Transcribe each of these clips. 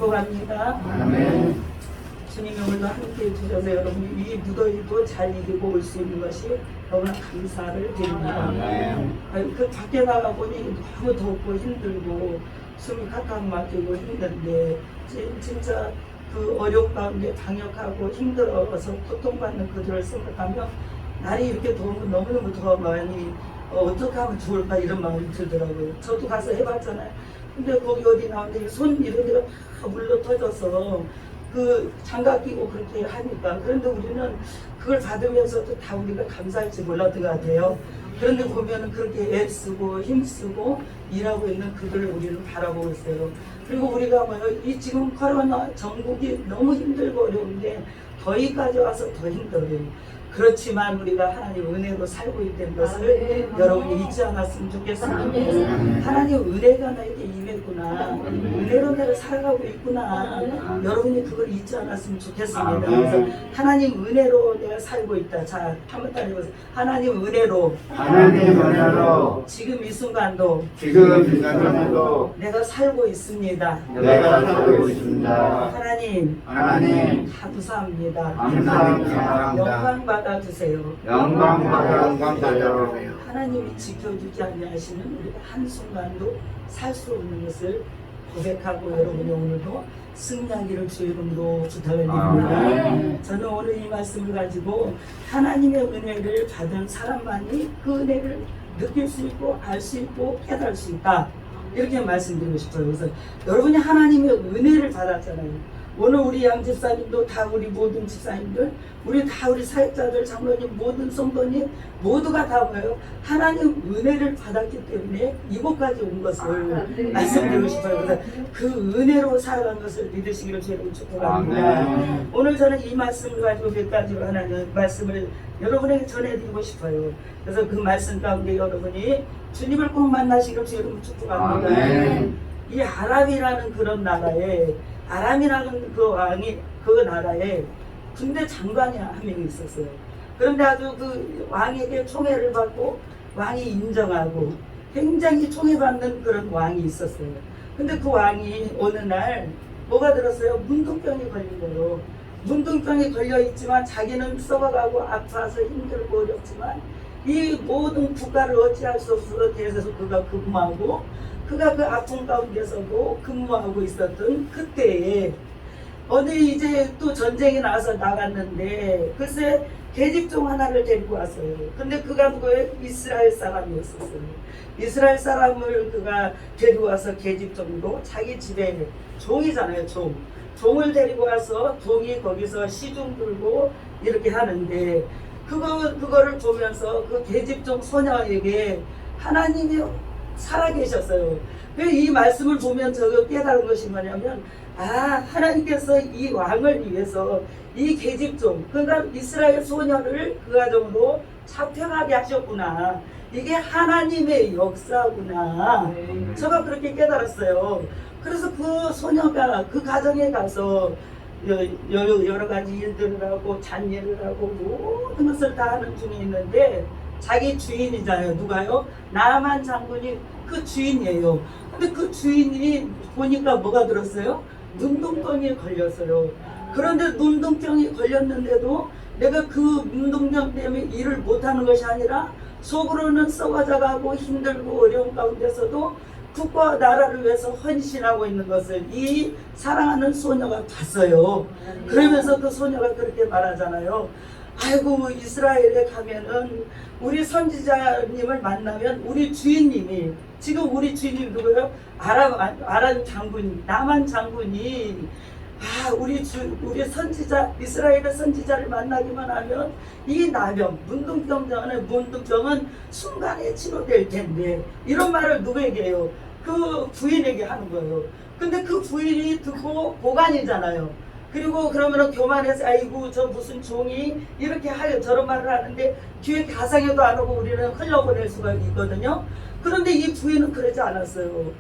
축복합니다. 아멘. 주님이 오늘도 함께 해주셔서 여러분이 이 무더위도 잘 이기고 올 수 있는 것이 너무나 감사를 드립니다. 그 밖에 나가보니 너무 덥고 힘들고 숨이 칵칵 막히고 힘든데 진짜 그 어려운 가운데 방역하고 힘들어서 고통받는 그들을 생각하면 날이 이렇게 더우면 너무너무 더 많이 어떻게 하면 좋을까 이런 마음이 들더라고요. 저도 가서 해봤잖아요. 근데 거기 어디 나오는데 손 이런 데가 다 물러 터져서 그 장갑 끼고 그렇게 하니까, 그런데 우리는 그걸 받으면서도 다 우리가 감사할지 몰랐던 것 같아요. 그런데 보면은 그렇게 애쓰고 힘쓰고 일하고 있는 그들을 우리는 바라보고 있어요. 그리고 우리가 이 지금 코로나 전국이 너무 힘들고 어려운데 더위까지 와서 더 힘들어요. 그렇지만 우리가 하나님 은혜로 살고 있다는 것을 여러분이 잊지 않았으면 좋겠습니다. 하나님 은혜가 나에게 임했구나, 은혜로 내가 살아가고 있구나, 여러분이 그걸 잊지 않았으면 좋겠습니다. 그래서 하나님 은혜로 내가 살고 있다. 자, 한번 따라해보세요. 하나님 은혜로, 하나님 은혜로 지금 이 순간도 지금 이 순간도 내가 살고 있습니다. 내가 살고 있습니다. 하나님 감사합니다. 감사합니다. 영광 받아주세요. 영광 받아주세요. 하나님이 지켜주지 아니하시는 우리가 한순간도 살 수 없는 것을 고백하고 여러분이 오늘도 승리하기를 주 이름으로 부탁을 드립니다. 저는 오늘 이 말씀을 가지고 하나님의 은혜를 받은 사람만이 그 은혜를 느낄 수 있고 알 수 있고 깨달을 수 있다, 이렇게 말씀드리고 싶어요. 그래서 여러분이 하나님의 은혜를 받았잖아요. 오늘 우리 양 집사님도 다 우리 모든 집사님들, 우리 다 우리 사역자들, 장로님, 모든 성도님 모두가 다 뭐예요? 하나님 은혜를 받았기 때문에 이곳까지 온 것을 말씀드리고 싶어요. 그래서 그 은혜로 살아간 것을 믿으시기를 저는 축복합니다. 오늘 저는 이 말씀을 가지고 몇 가지로 하나님 말씀을 여러분에게 전해드리고 싶어요. 그래서 그 말씀 가운데 여러분이 주님을 꼭 만나시기를 저는 축복합니다. 이 아람이라는 그런 나라에, 아람이라는 그 왕이 그 나라에 군대 장관이 한 명이 있었어요. 그런데 아주 그 왕에게 총애를 받고 왕이 인정하고 굉장히 총애받는 그런 왕이 있었어요. 근데 그 왕이 어느 날 뭐가 들었어요? 문둥병이 걸린 거예요. 문둥병이 걸려 있지만 자기는 썩어가고 아파서 힘들고 어렵지만 이 모든 국가를 어찌할 수 없어서 대해서 그가 근무하고, 그가 그 아픔 가운데서도 근무하고 있었던 그때에 어느 이제 또 전쟁이 나서 나갔는데 글쎄 계집종 하나를 데리고 왔어요. 근데 그가 누구예요? 이스라엘 사람이었었어요. 이스라엘 사람을 그가 데리고 와서 계집종으로 자기 집에, 종이잖아요, 종을 데리고 와서 종이 거기서 시중 들고 이렇게 하는데 그거를 보면서 그 계집종 소녀에게 하나님이 살아계셨어요. 이 말씀을 보면 저거 깨달은 것이 뭐냐면, 하나님께서 이 왕을 위해서 이 계집종, 그러니까 이스라엘 소녀를 그 가정으로 잡혀가게 하셨구나. 이게 하나님의 역사구나. 제가 그렇게 깨달았어요. 그래서 그 소녀가 그 가정에 가서 여러 가지 일들을 하고 잔예를 하고 모든 것을 다 하는 중에 있는데, 자기 주인이잖아요. 누가요? 나만 장군이 그 주인이에요. 근데 그 주인이 보니까 뭐가 들었어요? 눈동병에 걸렸어요. 그런데 눈동병이 걸렸는데도 내가 그 눈동병 때문에 일을 못하는 것이 아니라 속으로는 썩어져가고 힘들고 어려운 가운데서도 국가와 나라를 위해서 헌신하고 있는 것을 이 사랑하는 소녀가 봤어요. 그러면서 그 소녀가 그렇게 말하잖아요. 아이고, 이스라엘에 가면은 우리 선지자님을 만나면 우리 주인님이, 지금 우리 주인님이 누구예요? 아람 장군, 나만 장군이 우리 선지자, 이스라엘의 선지자를 만나기만 하면 이 나병, 문둥병은 순간에 치료될 텐데, 이런 말을 누구에게 해요? 그 부인에게 하는 거예요. 근데 그 부인이 듣고 보관이잖아요. 그리고 그러면은 교만해서 아이고 저 무슨 종이 이렇게 저런 말을 하는데 뒤에 가상에도 안 오고 우리는 흘려보낼 수가 있거든요. 그런데 이 부인은 그러지 않았어요.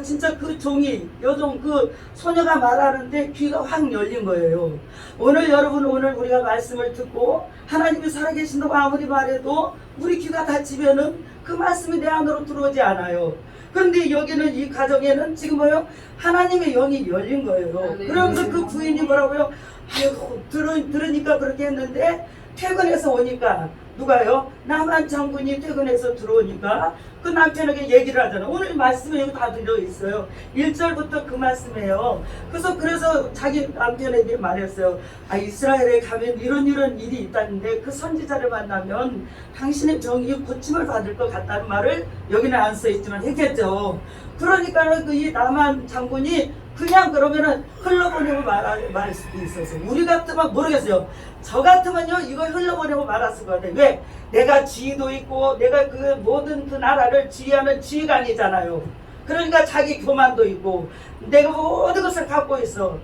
진짜 그 종이, 여종 그 소녀가 말하는데 귀가 확 열린 거예요. 오늘 여러분, 오늘 우리가 말씀을 듣고 하나님이 살아계신다고 아무리 말해도 우리 귀가 닫히면은 그 말씀이 내 안으로 들어오지 않아요. 그런데 여기는 이 가정에는 지금 뭐요? 하나님의 영이 열린 거예요. 그러면서 그 부인이 뭐라고요? 아이고 들으니까 그렇게 했는데 퇴근해서 오니까 누가요? 나만 장군이 퇴근해서 들어오니까 그 남편에게 얘기를 하잖아요. 오늘 말씀에 여기 다 들어있어요. 1절부터 그 말씀이에요. 그래서 자기 남편에게 말했어요. 아, 이스라엘에 가면 이런 일이 있다는데 그 선지자를 만나면 당신의 정이 고침을 받을 것 같다는 말을 여기는 안 써있지만 했겠죠. 그러니까 이 나만 장군이 그냥 그러면은 흘러보내고 말할 수도 있어서 우리 같으면 모르겠어요. 저 같으면요 이거 흘러보내고 말았을 것 같아요. 왜? 내가 지위도 있고 내가 그 모든 그 나라를 지휘하는 지휘관이잖아요. 그러니까 자기 교만도 있고 내가 모든 것을 가지고 있어요.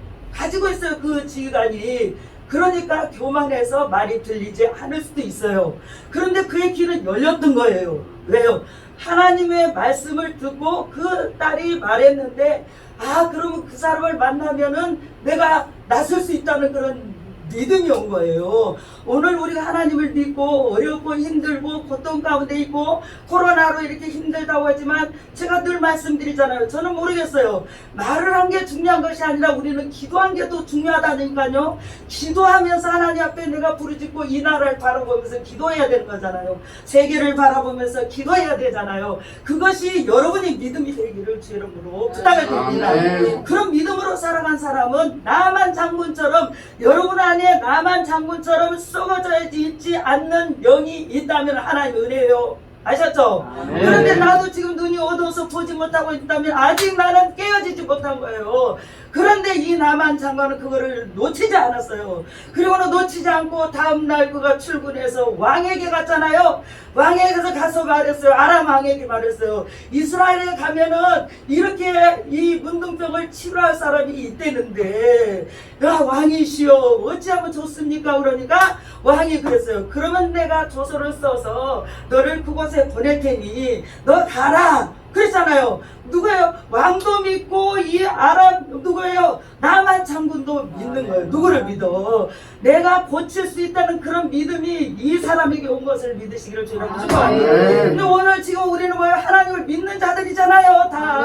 그 지휘관이. 그러니까 교만해서 말이 들리지 않을 수도 있어요. 그런데 그의 귀는 열렸던 거예요. 왜요? 하나님의 말씀을 듣고 그 딸이 말했는데 아 그러면 그 사람을 만나면은 내가 나설 수 있다는 그런 믿음이 온 거예요. 오늘 우리가 하나님을 믿고 어렵고 힘들고 고통 가운데 있고 코로나로 이렇게 힘들다고 하지만 제가 늘 말씀드리잖아요. 저는 모르겠어요. 말을 한 게 중요한 것이 아니라 우리는 기도한 게 더 중요하다니까요. 기도하면서 하나님 앞에 내가 부르짖고 이 나라를 바라보면서 기도해야 되는 거잖아요. 세계를 바라보면서 기도해야 되잖아요. 그것이 여러분의 믿음이 되기를 주 이름으로 부탁을 드립니다. 그런 믿음으로 살아간 사람은 나만 장군처럼 여러분 안에 나만 장군처럼 썩어져 있지 않는 영이 있다면 하나님의 은혜예요. 아셨죠? 그런데 나도 지금 눈이 어두워서 보지 못하고 있다면 아직 나는 깨어지지 못한 거예요. 그런데 이 나만 장관은 그거를 놓치지 않았어요. 그리고는 놓치지 않고 다음날 그가 출근해서 왕에게 갔잖아요. 왕에게서 가서 말했어요. 아람 왕에게 말했어요. 이스라엘에 가면은 이렇게 이 문둥병을 치료할 사람이 있대는데 야 왕이시여 어찌하면 좋습니까? 그러니까 왕이 그랬어요. 그러면 내가 조서를 써서 너를 그곳에 보낼 테니 너 가라. 그랬잖아요. 누구예요? 왕도 믿고 이 아람 누구예요? 나만 장군도 믿는 거예요. 누구를 믿어? 내가 고칠 수 있다는 그런 믿음이 이 사람에게 온 것을 믿으시기를 주라고 축원합니다. 근데 오늘 지금 우리는 뭐예요? 하나님을 믿는 자들이잖아요. 다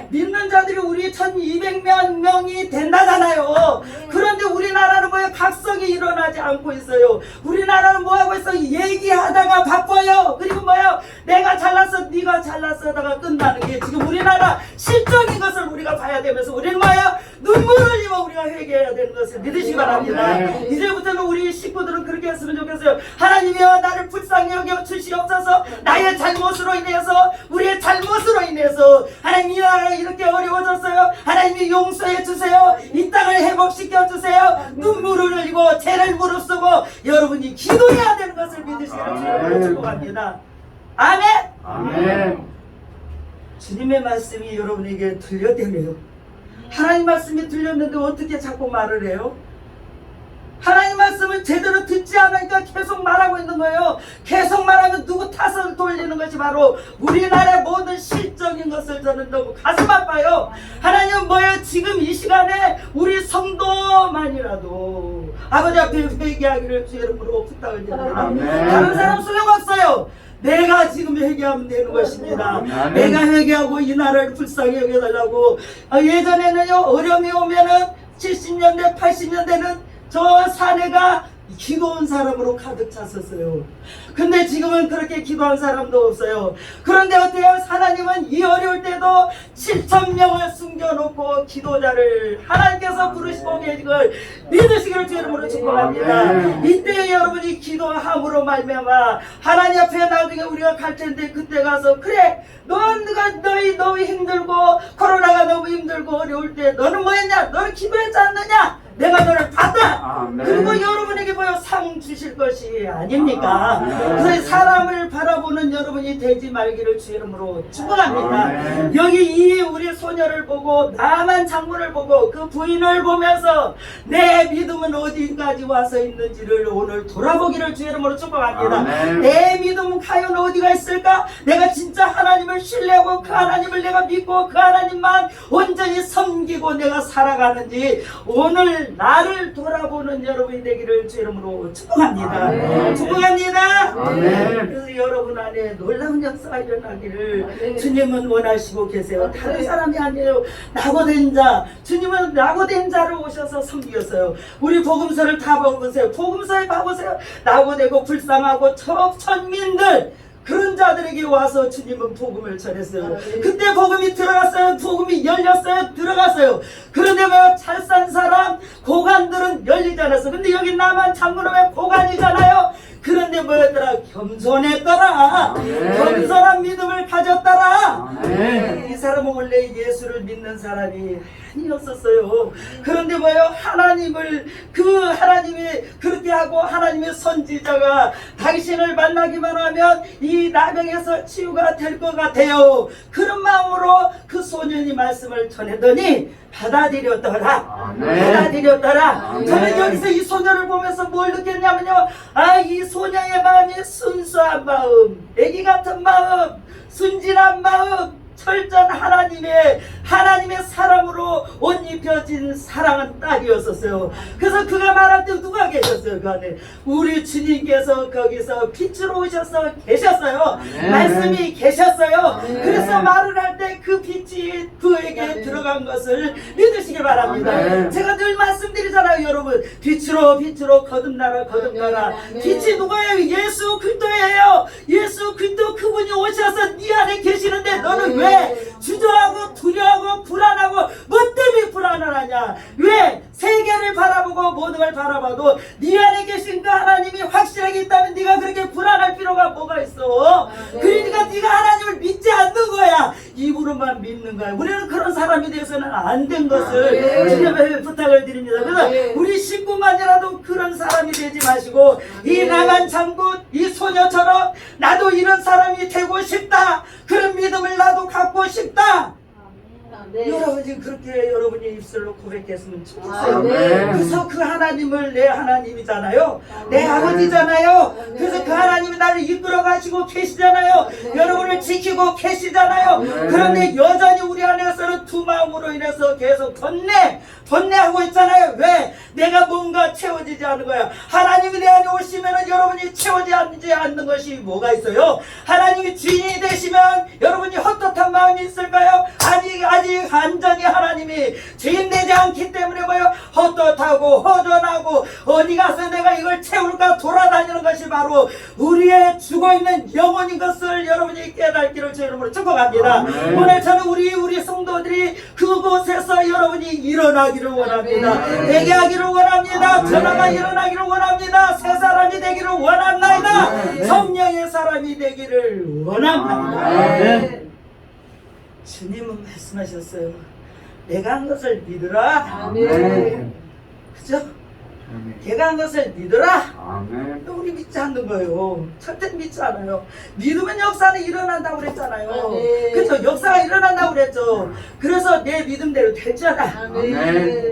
믿는 자들이 우리 1200만 명이 된다잖아요. 그런데 우리나라는 뭐예요? 각성이 일어나지 않고 있어요. 우리나라는 뭐하고 있어? 얘기하다가 바빠요. 그리고 뭐예요? 내가 잘났어 네가 잘났어 하다가 끝나는 게 지금 우리나라 실정인 것을 우리가 봐야 되면서 우리는 뭐예요? 눈물을 흘리며 우리가 회개해야 되는 것을 믿으시기 바랍니다. 이제부터는 우리 식구들은 그렇게 했으면 좋겠어요. 하나님이여 나를 불쌍히 여겨 주시옵소서. 나의 잘못으로 인해서 우리의 잘못으로 인해서 하나님 이 나라가 이렇게 어려워졌어요. 하나님이 용서해 주세요. 이 땅을 회복시켜 주세요. 눈물을 흘리고 죄를 무릅쓰고 여러분이 기도해야 되는 것을 믿으시기를 주님으로 축복합니다. 아멘. 아멘. 주님의 말씀이 여러분에게 들려대네요. 하나님 말씀이 들렸는데 어떻게 자꾸 말을 해요? 하나님 말씀을 제대로 듣지 않으니까 계속 말하고 있는 거예요. 계속 말하면 누구 탓을 돌리는 것이 바로 우리나라의 모든 실적인 것을 저는 너무 가슴 아파요. 하나님은 뭐예요? 지금 이 시간에 우리 성도만이라도 아버지 앞에 회개하기를 주 이름으로 부탁을 드립니다. 다른 사람 소용없어요. 내가 지금 회개하면 되는 것입니다. 내가 회개하고 이 나라를 불쌍히 여겨달라고. 예전에는요 어려움이 오면은 70년대 80년대는 저 사내가 기도한 사람으로 가득 찼었어요. 근데 지금은 그렇게 기도한 사람도 없어요. 그런데 어때요? 하나님은 이 어려울 때도 7,000명을 숨겨놓고 기도자를 하나님께서 부르시고 계신 걸 믿으시기를 주 이름으로 축복합니다. 이때 여러분이 기도함으로 말미암아 하나님 앞에 나중에 우리가 갈 텐데 그때 가서 그래 너희 너무 힘들고 코로나가 너무 힘들고 어려울 때 너는 뭐 했냐? 너는 기도했지 않느냐? 내가 너를 봤다. 그리고 여러분에게 보여 상 주실 것이 아닙니까? 그래서 사람을 바라보는 여러분이 되지 말기를 주 이름으로 축복합니다. 여기 이 우리 소녀를 보고 나만 장군을 보고 그 부인을 보면서 내 믿음은 어디까지 와서 있는지를 오늘 돌아보기를 주 이름으로 축복합니다. 내 믿음은 과연 어디가 있을까? 내가 진짜 하나님을 신뢰하고 그 하나님을 내가 믿고 그 하나님만 온전히 섬기고 내가 살아가는지 오늘 나를 돌아보는 여러분이 되기를 주 이름으로 이름으로 축복합니다. 아멘. 축복합니다. 아멘. 그래서 여러분 안에 놀라운 역사가 일어나기를 주님은 원하시고 계세요. 다른 사람이 아니에요. 낙오된 자, 주님은 낙오된 자를 오셔서 섬기셨어요. 우리 복음서를 다 보세요. 복음서에 봐보세요. 낙오되고 불쌍하고 천민들, 그런 자들에게 와서 주님은 복음을 전했어요. 그때 복음이 들어갔어요. 복음이 열렸어요. 들어갔어요. 그런데 뭐 잘 산 사람, 고관들은 열리지 않았어. 근데 여기 나만 장군님의 고관이잖아요. 그런데 뭐였더라? 겸손했더라. 겸손한 믿음을 가졌더라. 이 사람은 원래 예수를 믿는 사람이 아니었었어요. 그런데 뭐요? 하나님이 그렇게 하고 하나님의 선지자가 당신을 만나기만 하면 이 나병에서 치유가 될 것 같아요. 그런 마음으로 그 소년이 말씀을 전했더니 받아들였더라. 받아들였더라. 저는 여기서 이 소녀를 보면서 뭘 느꼈냐면요. 이 소녀의 마음이 순수한 마음, 애기 같은 마음, 순진한 마음, 철저한 하나님의 사람으로 옷 입혀진 사랑한 딸이었었어요. 그래서 그가 말할 때 누가 계셨어요? 그 안에 우리 주님께서 거기서 빛으로 오셔서 계셨어요. 말씀이 계셨어요. 그래서 말을 할 때 그 빛이 그에게 들어간 것을 믿으시기 바랍니다. 제가 늘 말씀드리잖아요, 여러분. 빛으로 거듭나라. 빛이 누구예요? 예수 그리스도예요. 예수 그리스도, 그분이 오셔서 네 안에 계시는데 너는 왜 주저하고 두려워하고 불안하고 뭐 때문에 불안을 하냐? 왜 세계를 바라보고 모든 걸 바라봐도 네 안에 계신 그 하나님이 확실하게 있다면 네가 그렇게 불안할 필요가 뭐가 있어? 그러니까 네가 하나님을 믿지 않는 거야. 입으로만 믿는 거야. 우리는 그런 사람이 돼서는 안 된 것을 주님의 부탁을 드립니다. 그래서 우리 식구만이라도 그런 사람이 되지 마시고 이 나간 장군, 이 소녀처럼 나도 이런 사람이 되고 싶다. 그런 믿음을 나도 갖고 싶다. 여러분이 그렇게 여러분의 입술로 고백했으면 좋겠어요. 그래서 그 하나님을 내 하나님이잖아요. 내 아버지잖아요. 그래서 그 하나님이 나를 이끌어 가시고 계시잖아요. 여러분을 지키고 계시잖아요. 그런데 여전히 우리 안에서는 두 마음으로 인해서 계속 번뇌하고 있잖아요. 왜? 내가 뭔가 채워지지 않는 거야. 하나님이 내 안에 오시면은 여러분이 채워지지 않는 것이 뭐가 있어요? 하나님이 주인이 되시면 여러분이 헛헛한 마음이 있을까요? 아직 완전히 하나님이 주인 되지 않기 때문에 뭐요? 헛헛하고 허전하고 어디 가서 내가 이걸 채울까 돌아다니는 것이 바로 우리의 죽어있는 영혼인 것을 여러분이 깨닫기를 제 이름으로 축복합니다. 오늘 저는 우리 성도들이 그곳에서 여러분이 일어나기를 원합니다. 회개하기를 원합니다. 전화가 일어나기를 원합니다. 새 사람이 되기를 원합니다. 성령의 사람이 되기를 원합니다. 주님은 말씀하셨어요. 내가 한 것을 믿으라. 그죠? 내가 한 것을 믿으라. 또 우리 믿지 않는 거예요. 절대 믿지 않아요. 믿으면 역사는 일어난다고 그랬잖아요. 그렇죠? 역사가 일어난다고 그랬죠. 그래서 내 믿음대로 됐잖아.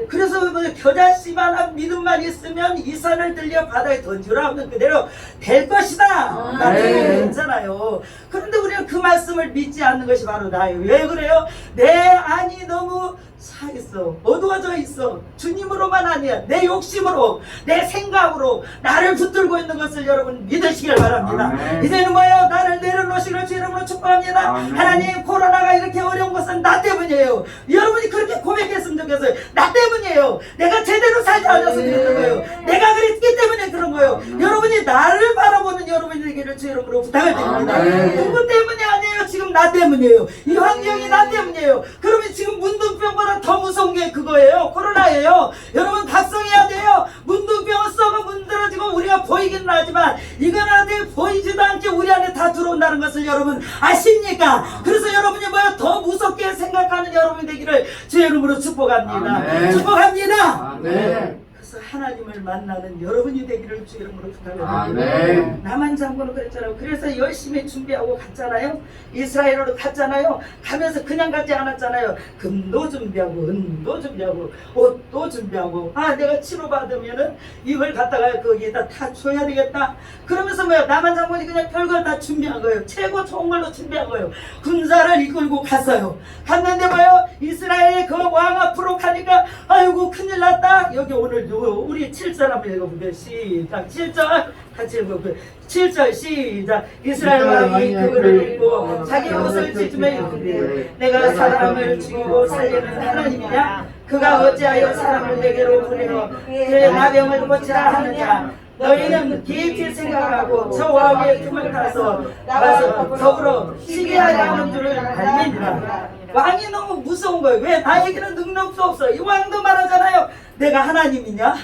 그래서 뭐 겨자씨만한 믿음만 있으면 이 산을 들려 바다에 던지라 하면 그대로 될 것이다. 나중에 괜찮아요. 그런데 우리는 그 말씀을 믿지 않는 것이 바로 나예요. 왜 그래요? 내 안이 너무 차 있어. 어두워져 있어. 주님으로만 아니야. 내 욕심으로, 내 생각으로 나를 붙들고 있는 것을 여러분 믿으시길 바랍니다. 이제는 뭐예요? 나를 내려놓으시기를 주 이름으로 축복합니다. 하나님, 코로나가 이렇게 어려운 것은 나 때문이에요. 여러분이 그렇게 고백했으면 좋겠어요. 나 때문이에요. 내가 제대로 살지 않아서 그런 거예요. 내가 그랬기 때문에 그런 거예요. 여러분이 나를 바라보는 여러분이 되기를 주 이름으로 부탁을 드립니다. 누구 때문이 아니에요. 지금 나 때문이에요. 이 환경이 나 때문이에요. 그러면 지금 문둥병보다 더 무서운 게 그거예요. 코로나예요. 여러분 각성해야 돼요. 문둥병은 썩어 문드러지고 우리가 보이기는 하지만 이거는 어떻게 보이지도 않게 우리 안에 다 들어온다는 것을 여러분 아십니까? 그래서 여러분이 뭐야 더 무섭게 생각하는 여러분이 되기를 주의 이름으로 축복합니다. 축복합니다. 그래서 하나님을 만나는 여러분이 되기를 주의 이름으로 부탁드립니다. 나만 장군은 그랬잖아요. 그래서 열심히 준비하고 갔잖아요. 이스라엘으로 갔잖아요. 가면서 그냥 가지 않았잖아요. 금도 준비하고 은도 준비하고 옷도 준비하고 내가 치료받으면은 이걸 갖다가 거기에다 다 줘야 되겠다. 그러면서 뭐야 나만 장군이 그냥 별걸 다 준비한 거예요. 최고 좋은 걸로 준비한 거예요. 군사를 이끌고 갔어요. 갔는데 뭐요 이스라엘의 그 왕 앞으로 가니까 아이고 큰일 났다. 여기 오늘 우리 7절 한번 읽어볼게요. 시작. 7절 같이 읽어볼게요. 7절 시작. 이스라엘 왕이 그거를 입고 자기 옷을 찢으며 이르되 내가 사람을 죽이고 살리는 하나님이냐? 그가 어찌하여 사람을 내게로 보내어 그의 나병을 고치라 하느냐? 너희는 깊이 생각하고 저 왕의 틈을 타서 나와서 더불어 시기하려 하는 줄을 알미니라. 왕이 너무 무서운 거예요. 왜? 나에게는 능력도 없어. 이 왕도 말하잖아요. 내가 하나님이냐?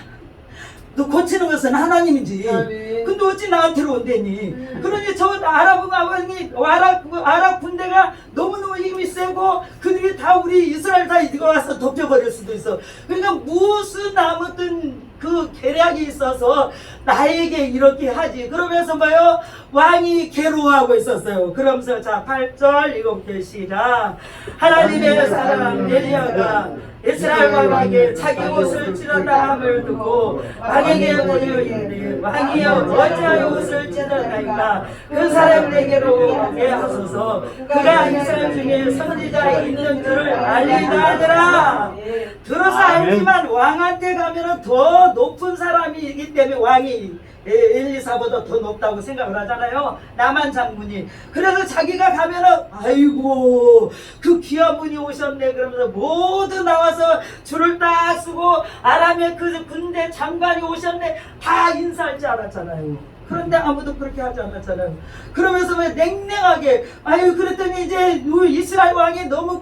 너 고치는 것은 하나님이지. 근데 어찌 나한테로 온대니? 그러니 저 아랍 군대가 너무너무 힘이 세고 그들이 다 우리 이스라엘 다 이거 와서 덮여버릴 수도 있어. 그러니까 무슨 아무튼 그 계략이 있어서 나에게 이렇게 하지. 그러면서 뭐요? 왕이 괴로워하고 있었어요. 그러면서 자 8절 읽어볼게요. 시작. 하나님의 사람 엘리야가 이스라엘 왕에게 자기 옷을 찢었다 함을 듣고 왕에게 보내어 이르되 왕이여 어찌하여 옷을 찢었나이까? 그 사람에게로 오게 하소서. 그가 이스라엘 중에 선지자 있는 줄을 알리다 하더라. 들어서 알지만 왕한테 가면은 더 높은 사람이기 때문에 왕이 엘리사보다 더 높다고 생각을 하잖아요. 나만 장군이. 그래서 자기가 가면은 아이고 그 귀한 분이 오셨네 그러면서 모두 나와서 줄을 딱 쓰고 아람의 그 군대 장관이 오셨네 다 인사할 줄 알았잖아요. 그런데 아무도 그렇게 하지 않았잖아요. 그러면서 왜 냉랭하게 아유 그랬더니 이제 이스라엘 왕이 너무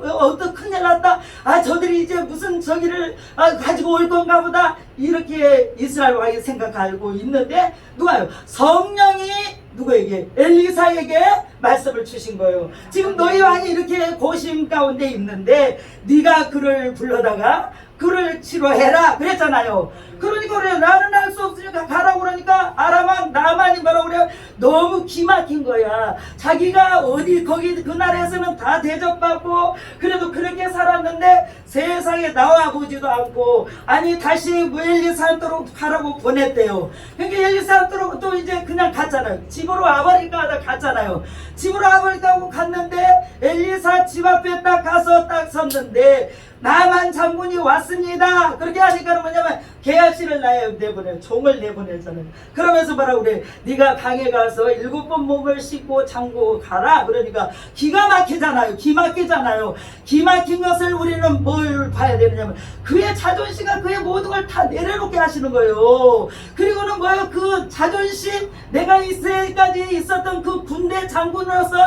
큰일 났다. 아 저들이 이제 무슨 저기를 가지고 올 건가 보다. 이렇게 이스라엘 왕이 생각하고 있는데 누가요? 성령이 누구에게? 엘리사에게 말씀을 주신 거예요. 지금 너희 왕이 이렇게 고심 가운데 있는데 네가 그를 불러다가 그를 치료해라 그랬잖아요. 그러니까 그래 나는 할 수 없으니까 가라고 그러니까 아람왕 나만이 뭐라고 그래요? 너무 기막힌 거야. 자기가 어디 거기 그 나라에서는 다 대접받고 그래도 그렇게 살았는데 세상에 나와 보지도 않고 아니 다시 엘리사한테로 가라고 보냈대요. 그러니까 엘리사한테로 또 이제 그냥 갔잖아요. 집으로 와버릴까 하다 갔잖아요. 집으로 와버릴까 하고 갔는데 엘리사 집 앞에 딱 가서 딱 섰는데 나만 장군이 왔습니다. 그렇게 하니까 뭐냐면 계약실을 내보내 종을 내보내잖아요. 그러면서 뭐라고 그래? 네가 강에 가서 7번 목을 씻고 잠그고 가라. 그러니까 기가 막히잖아요. 기막히잖아요. 기막힌 것을 우리는 뭘 봐야 되느냐면 그의 자존심과 그의 모든 걸 다 내려놓게 하시는 거예요. 그리고는 뭐예요? 그 자존심 내가 이때까지 있었던 그 군대 장군으로서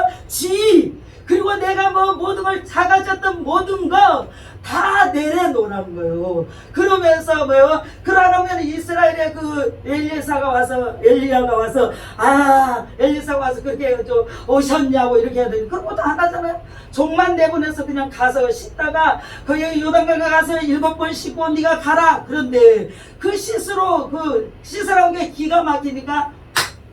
그리고 내가 뭐 모든 걸 작아졌던 모든 거 다 내려놓으라는 거예요. 그러면서 뭐요? 그러면 이스라엘의 그 엘리야가 와서 엘리사가 와서 그렇게 오셨냐고 이렇게 해야 되니 그런 것도 안 하잖아요. 종만 내보내서 그냥 가서 씻다가 거기 요단강에 가서 7번 씻고 네가 가라. 그런데 그 씻으라는 게 기가 막히니까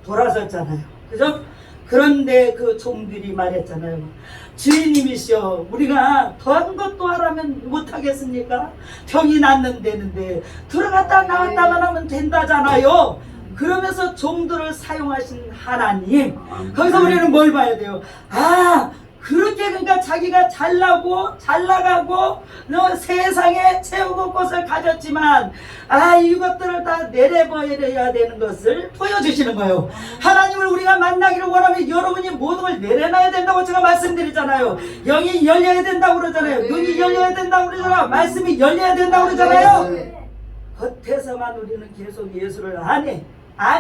돌아섰잖아요. 그죠? 그런데 그 종들이 말했잖아요. 주인님이시여 우리가 더한 것도 하라면 못하겠습니까? 병이 낫는다는데 들어갔다 나왔다만 하면 된다잖아요. 그러면서 종들을 사용하신 하나님 거기서 우리는 뭘 봐야 돼요? 그렇게 그러니까 자기가 잘나가고 세상에 채우고 것을 가졌지만 이것들을 다 내려버려야 되는 것을 보여주시는 거예요. 하나님을 우리가 만나기를 원하면 여러분이 모든 걸 내려놔야 된다고 제가 말씀드리잖아요. 영이 열려야 된다고 그러잖아요. 눈이 열려야 된다고 그러잖아요. 말씀이 열려야 된다고 그러잖아요. 겉에서만 우리는 계속 예수를 안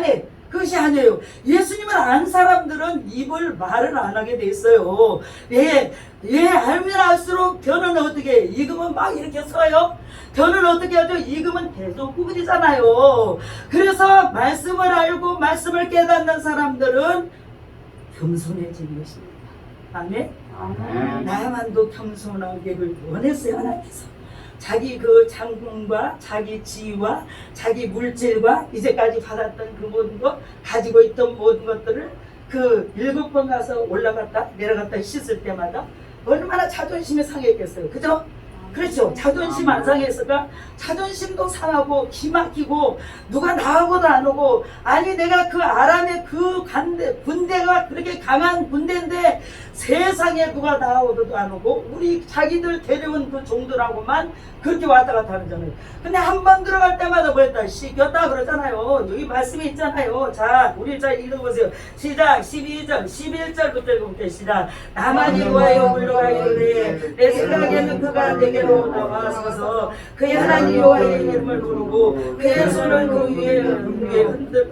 해. 그것이 아니에요. 예수님을 안 사람들은 말을 안 하게 돼 있어요. 알면 알수록 변은 어떻게 익으면 막 이렇게 써요. 변은 어떻게 하죠? 익으면 계속 구부리잖아요. 그래서 말씀을 알고 말씀을 깨닫는 사람들은 겸손해지는 것입니다. 아멘? 나만도 겸손하기를 원했어요. 하나님께서. 자기 그 장군과 자기 지위와 자기 물질과 이제까지 받았던 그 모든 것 가지고 있던 모든 것들을 그 7번 가서 올라갔다 내려갔다 씻을 때마다 얼마나 자존심이 상했겠어요. 그죠? 그렇죠. 자존심 안 상했을까? 자존심도 상하고 기막히고 누가 나하고도 안 오고, 아니 내가 그 아람의 그 군대가 그렇게 강한 군대인데 세상에 누가 나하고도 안 오고 우리 자기들 데려온 그 종들하고만 그렇게 왔다 갔다 하잖아요. 근데 한 번 들어갈 때마다 뭐였다? 시켰다 그러잖아요. 여기 말씀이 있잖아요. 자, 우리 자 읽어보세요. 시작. 12절 11절부터 읽어볼게요. 시작. 나만 여호와여 물러가기를 내 생각에는 그가 내게로 나와서서 그의 하나님 여호와의 이름을 부르고 그의 손을 그 위에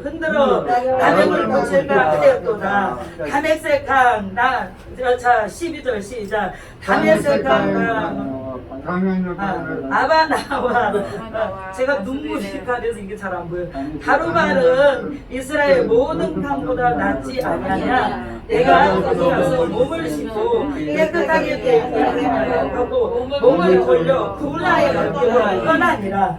흔들어 담액을 고칠까 하였도다. 담액색 강 자 12절 시작. 담액색 강 아바나와 제가 눈물이 가려서 이게 잘 안 보여요. 가루발은 이스라엘 모든 강보다 낫지 아니하냐. 내가 거기 가서 몸을 씻고 깨끗하게 하고 몸을 돌려 구나에 맡기고 이건 아니라,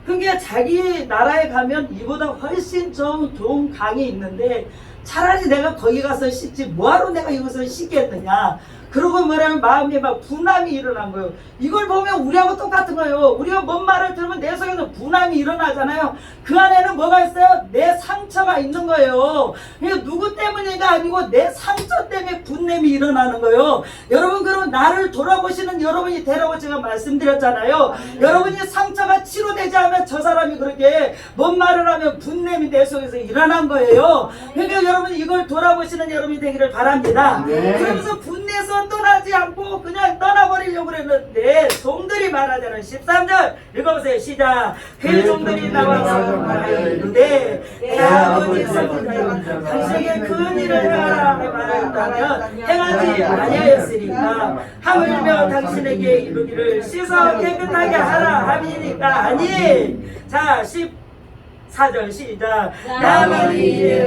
그게 자기 나라에 가면 이보다 훨씬 좀 좋은 강이 있는데 차라리 내가 거기 가서 씻지 뭐하러 내가 이것을 씻겠느냐. 그러고 뭐라면 마음에 막 분함이 일어난 거예요. 이걸 보면 우리하고 똑같은 거예요. 우리가 뭔 말을 들으면 내 속에서 분함이 일어나잖아요. 그 안에는 뭐가 있어요? 내 상처가 있는 거예요. 그러니까 누구 때문이가 아니고 내 상처 때문에 분냄이 일어나는 거예요. 여러분, 그러면 나를 돌아보시는 여러분이 되라고 제가 말씀드렸잖아요. 여러분이 상처가 치료되지 않으면 저 사람이 그렇게 뭔 말을 하면 분냄이 내 속에서 일어난 거예요. 그러니까 여러분이 이걸 돌아보시는 여러분이 되기를 바랍니다. 그러면서 분내서 떠나지 않고 그냥 떠나버리려고 그랬는데 종들이 말하자는 13절 읽어보세요. 시작. 그 종들이 나와서 말하였는데 내 아버지 선지자여 당신에게 큰 일을 행하라 말하였다면 행하지 아니하였으니까 하물며 당신에게 이르기를 씻어 깨끗하게 하라 함이니까 아니. 자 14절 시작. 나만이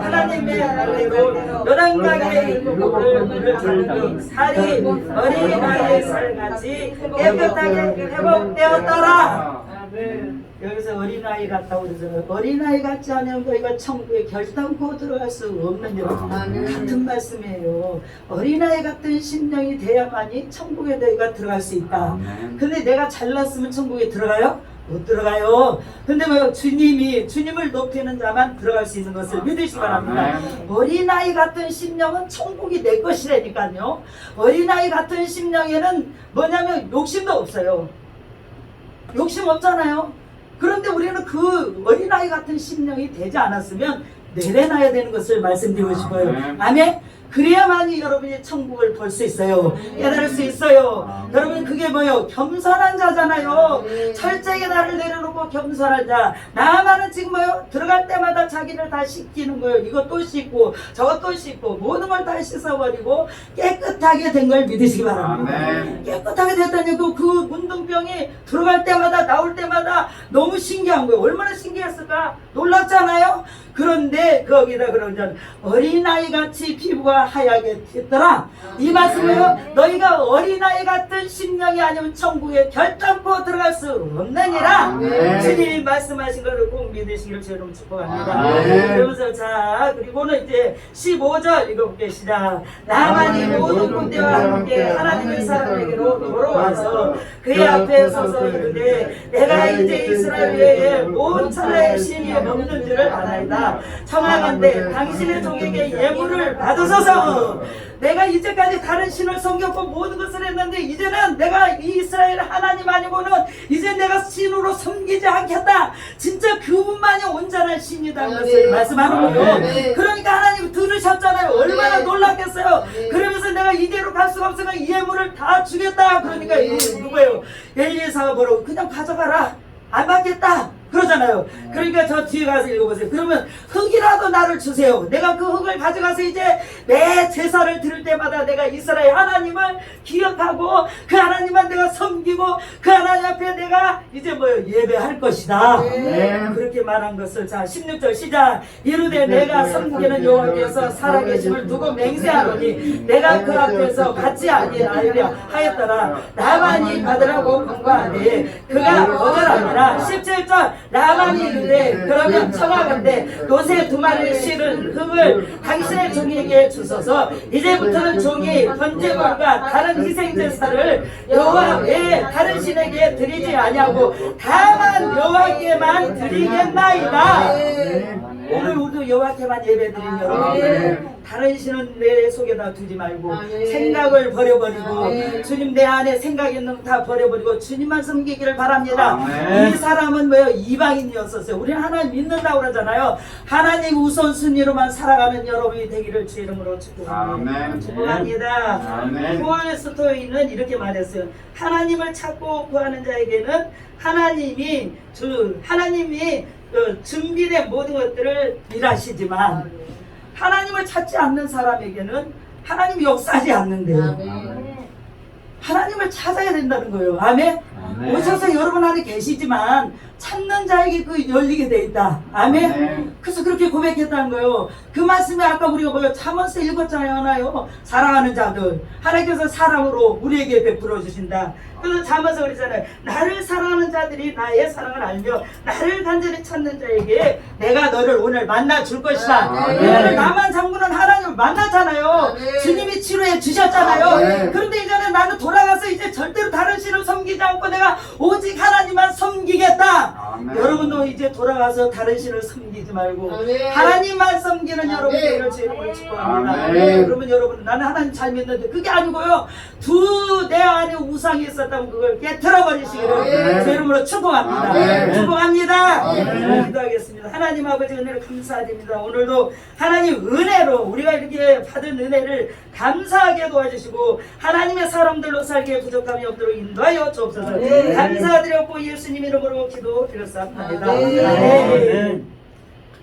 하나님의 말대로 요단강의 일곱을 들고 살이 어린아이의 살같이 깨끗하게 회복되었더라. 여기서 어린아이 같다고 그러잖아요. 어린아이 같지 않으면 너희가 천국에 결단코 들어갈 수 없는 여러분 같은 말씀이에요. 어린아이 같은 심령이 돼야만이 천국에 너희가 들어갈 수 있다. 근데 내가 잘났으면 천국에 들어가요? 못 들어가요. 근데 뭐 주님을 높이는 자만 들어갈 수 있는 것을 믿으시기 바랍니다. 어린아이 같은 심령은 천국이 내 것이라니까요. 어린아이 같은 심령에는 뭐냐면 욕심도 없어요. 욕심 없잖아요. 그런데 우리는 그 어린아이 같은 심령이 되지 않았으면 내려놔야 되는 것을 말씀드리고 싶어요. 아멘. 그래야만이 여러분이 천국을 볼 수 있어요. 깨달을 수 있어요. 여러분, 그게 뭐예요? 겸손한 자잖아요. 철저하게 나를 내려놓고 겸손한 자. 나만은 지금 뭐예요? 들어갈 때마다 자기를 다 씻기는 거예요. 이거 또 씻고 저거 또 씻고 모든 걸 다 씻어버리고 깨끗하게 된 걸 믿으시기 바랍니다. 깨끗하게 됐다니까 그 문둥병이 들어갈 때마다 나올 때마다 너무 신기한 거예요. 얼마나 신기했을까? 놀랍잖아요. 그런데 거기다 그러면 어린아이 같이 피부가 하얗게 됐더라. 이 말씀은요, 너희가 어린아이 같은 심령이 아니면 천국에 결단코 들어갈 수 없느니라. 주님이 말씀하신 것을 꼭 믿으시기를 저는 축복합니다. 그러면서 자, 그리고는 이제 15절 읽어볼게요. 시작. 나만이 모든 군대와 함께 하나님의 사람에게로 돌아와서 그의 앞에 서서 이르되 내가 이제 이스라엘 외에 온 천하의 신이 없는 줄을 아나이다. 청하건대 당신의 종에게 예물을 받으소서. 내가 이제까지 다른 신을 섬겼고 모든 것을 했는데 이제는 내가 이 이스라엘 하나님 아니고는 이제 내가 신으로 섬기지 않겠다. 진짜 그분만이 온전한 신이라는 것을 말씀하는 거예요. 그러니까 하나님 들으셨잖아요. 얼마나 놀랐겠어요. 그러면서 내가 이대로 갈 수가 없으니까 이 예물을 다 주겠다. 그러니까 누구예요? 엘리사가 뭐라고? 그냥 가져가라. 안 받겠다. 그러잖아요. 그러니까 저 뒤에 가서 읽어보세요. 그러면 흙이라도 나를 주세요. 내가 그 흙을 가져가서 이제 매 제사를 드릴 때마다 내가 이스라엘 하나님을 기억하고 그 하나님만 내가 섬기고 그 하나님 앞에 내가 이제 뭐 예배할 것이다. 그렇게 말한 것을 자 16절 시작. 이르되 내가 섬기는 여호와께서 살아계심을 두고 맹세하노니 내가 그 앞에서 받지 아니하리라 하였더라. 나만이 받으라고 권고하되 그가 거절하니라. 17절 나만이 이르되 그러면 청하건대 노새 2마리를 실은 흙을 당신의 종에게 주소서. 이제부터는 종이 번제물과 다른 희생제사를 여호와 외에 다른 신에게 드리지 아니하고 다만 여호와께만 드리겠나이다. 오늘 우리도 여호와께만 예배드린 여러분, 다른 신은 내 속에다 두지 말고 생각을 버려버리고 주님 내 안에 생각 있는 거 다 버려버리고 주님만 섬기기를 바랍니다. 이 사람은 뭐요? 이방인이었었어요. 우리는 하나님 믿는다고 그러잖아요. 하나님 우선순위로만 살아가는 여러분이 되기를 주 이름으로 축복합니다. 축복합니다. 톨스토이는 이렇게 말했어요. 하나님을 찾고 구하는 자에게는 하나님이 준비된 모든 것들을 일하시지만 하나님을 찾지 않는 사람에게는 하나님이 역사하지 않는데요. 하나님을 찾아야 된다는 거예요. 아멘. 오셔서 여러분 안에 계시지만 찾는 자에게 그 열리게 돼 있다. 아멘. 그래서 그렇게 고백했다는 거예요. 그 말씀에 아까 우리가 뭐요? 잠언서 읽었잖아요. 사랑하는 자들 하나님께서 사랑으로 우리에게 베풀어 주신다. 그래서 잠언서 그러잖아요. 나를 사랑하는 자들이 나의 사랑을 알며 나를 간절히 찾는 자에게 내가 너를 오늘 만나 줄 것이다. 오늘 나만 장군은 하나님을 만났잖아요. 주님이 치료해 주셨잖아요. 그런데 이제는 나는 돌아가서 이제 절대로 다른 신을 섬기지 않고 내가 오직 하나님만 섬기겠다. 여러분도 이제 돌아가서 다른 신을 섬기지 말고 하나님만 섬기는 여러분 되기를 주 이름으로 축복합니다. 그러면 여러분, 나는 하나님 잘 믿는데 그게 아니고요. 내 안에 우상이 있었다면 그걸 깨트려 버리시기를 주 이름으로 축복합니다. 축복합니다. 기도하겠습니다. 하나님 아버지 은혜를 감사드립니다. 오늘도 하나님 은혜로 우리가 이렇게 받은 은혜를 감사하게 도와주시고 하나님의 사람들로 살기에 부족함이 없도록 인도하여 주옵소서. 감사드렸고 예수님 이름으로 기도드렸습니다. 아멘.